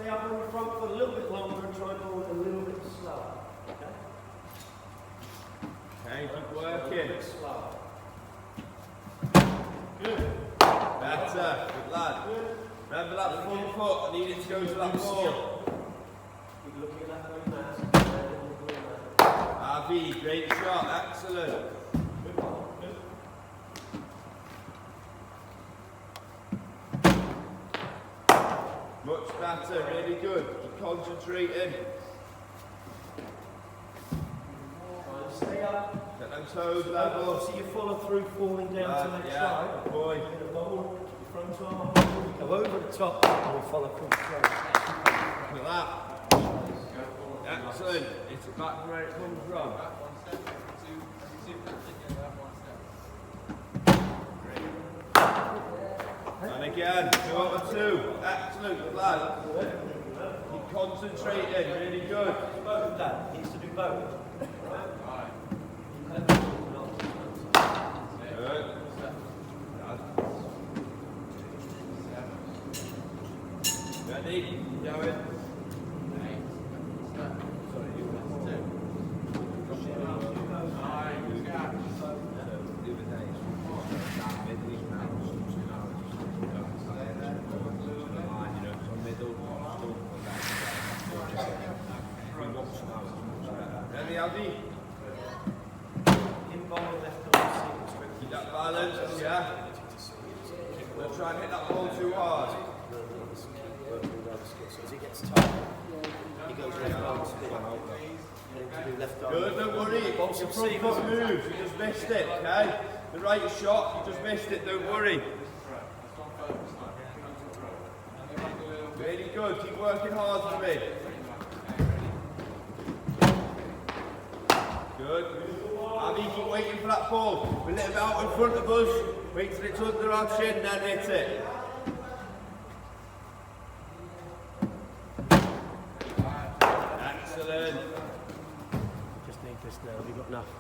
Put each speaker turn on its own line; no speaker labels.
stay up on the front foot a little bit longer and try and pull it a little bit slower. Okay?
Okay, keep working.
Slower.
Good. Better. Good lad. Remember that front foot. I need it to go to that ball.
Keep looking at that going mat.
Avi, great shot. Excellent. Much better. Really good. Keep concentrating.
Stay up.
Get them toes level.
See you follow through, falling down to the next side.
Good boy.
Get a bubble, front arm, go over the top, and we follow through straight.
Look at that. Excellent. It's back where it comes from. And again, 2 out of 2. Excellent, good lad. Keep concentrating, really good.
Both that, needs to do both.
Good. Ready? Going. Ready, Avi? Keep that balance, yeah? Don't try and hit that ball too hard.
So as he gets tight, he goes left arm spin. Left arm.
Good, don't worry. Your front foot moves, you just missed it, okay? The right shot, you just missed it, don't worry. Really good, keep working hard for me. Good. Avi, keep waiting for that ball. We're a little bit out in front of us. Wait till it's under our shin, then hit it. Excellent.
Just need this now. Have you got enough?